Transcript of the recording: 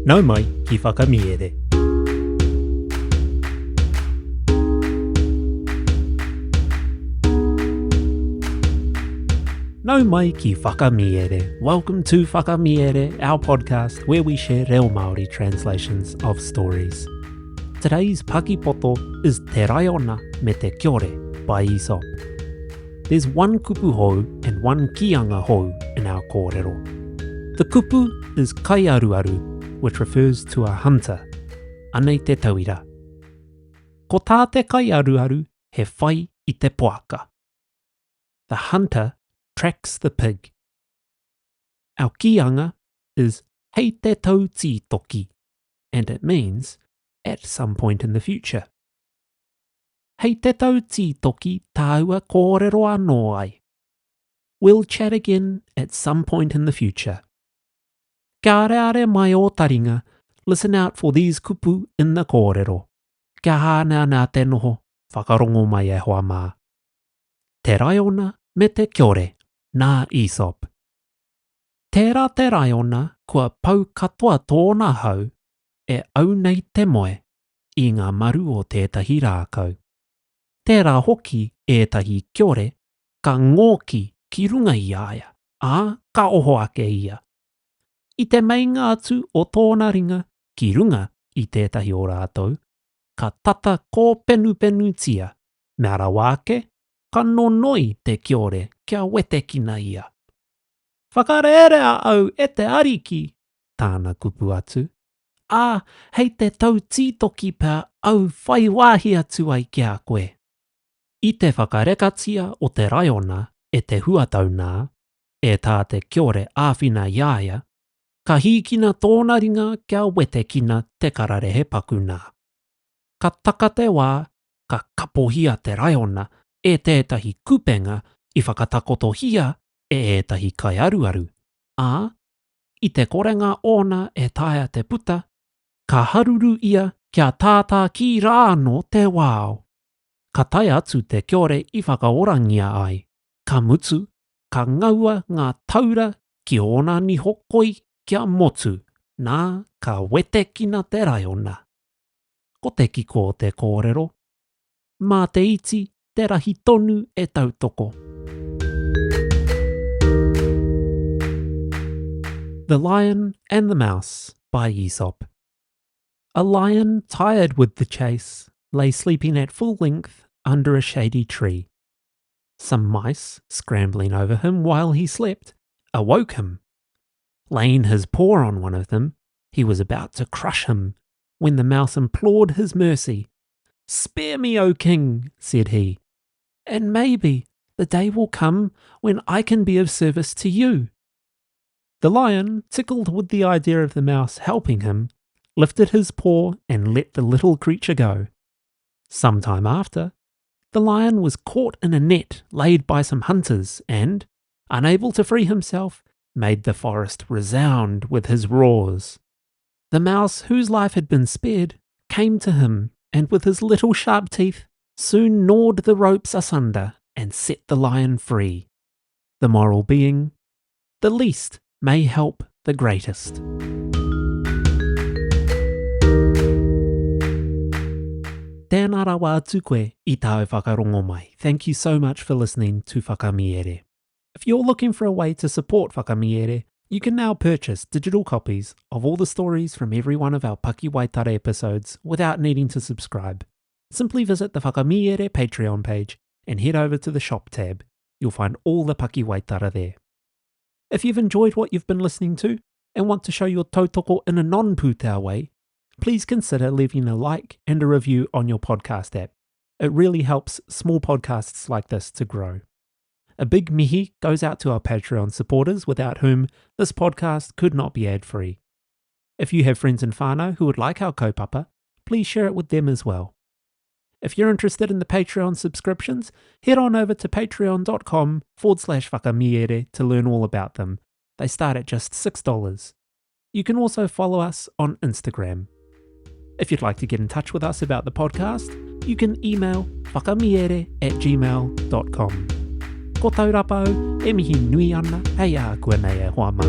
Nau mai ki whakamiere. Nau mai ki whakamiere. Welcome to Whakamiere, our podcast where we share reo Māori translations of stories. Today's Paki Poto is Te Raiona me Te Kiore by Aesop. There's one kupu hou and one kianga hou in our kōrero. The kupu is kaiaruaru, which refers to a hunter, anei te tauira. Ko tā te kaiaruaru he whai I te poaka. The hunter tracks the pig. Our kianga is hei te tau tītoki, and it means at some point in the future. Hei te tau tītoki tāua kōrero anō ai. We'll chat again at some point in the future. Kia reare mai o taringa, listen out for these kupu in the kōrero. Kia hānea nā te noho, whakarongo mai e hoa mā. Te Raiona me te Kiore, nā Aesop. Tērā te Raiona kua pau katoa tōna hau, e au nei te moe, I ngā maru o tētahi rākau. Tērā hoki ētahi Kiore, ka ngōki ki runga I aia, ka oho ake ia. I te meinga atu o tōna ringa, ki runga I tētahi o rātou, ka tata kō penu tia, mea ra wāke, ka nonoi te Kiore kia wete kina ia. Whakareere a au e te ariki, tāna kupu atu. Hei te tau tītoki pā au whai wāhi atu ai kia koe. I te whakarekatia o te Raiona e te huatau nā, e tā te Kiore āwhina iaia, ka hīkina tōna ringa kia wete kina te kararehe paku nā. Ka taka te wā, ka kapohia te Raiona e tētahi kupenga I whakatakotohia e ētahi kaiaruaru. I te korenga ona e taia te puta, ka haruru ia kia tātā ki rāno te wāo. Ka tai atu te Kiore I whakaorangia ai. Ka mutu, ka ngaua ngā taura ki ona ni hokoi kia motu, nā ka wete kina te Raiona. Ko te kiko o te kōrero. Mā te iti, te rahi tonu e tautoko. The Lion and the Mouse by Aesop. A lion, tired with the chase, lay sleeping at full length under a shady tree. Some mice, scrambling over him while he slept, awoke him. Laying his paw on one of them, he was about to crush him, when the mouse implored his mercy. "Spare me, O king," said he, "and maybe the day will come when I can be of service to you." The lion, tickled with the idea of the mouse helping him, lifted his paw and let the little creature go. Some time after, the lion was caught in a net laid by some hunters and, unable to free himself, made the forest resound with his roars. The mouse, whose life had been spared, came to him and with his little sharp teeth soon gnawed the ropes asunder and set the lion free. The moral being, the least may help the greatest. Tēnā rawa atu koe I tāu whakarongo mai. Thank you so much for listening to Whakamiere. If you're looking for a way to support Whakamiere, you can now purchase digital copies of all the stories from every one of our Paki Waitara episodes without needing to subscribe. Simply visit the Whakamiere Patreon page and head over to the shop tab. You'll find all the Paki Waitara there. If you've enjoyed what you've been listening to and want to show your tautoko in a non-pūtau way, please consider leaving a like and a review on your podcast app. It really helps small podcasts like this to grow. A big mihi goes out to our Patreon supporters without whom this podcast could not be ad-free. If you have friends in whānau who would like our kaupapa, please share it with them as well. If you're interested in the Patreon subscriptions, head on over to patreon.com/whakamiere to learn all about them. They start at just $6. You can also follow us on Instagram. If you'd like to get in touch with us about the podcast, you can email whakamiere@gmail.com. Ko Taurapa au, e mihi nui ana, hei a kua nei e hoa mā.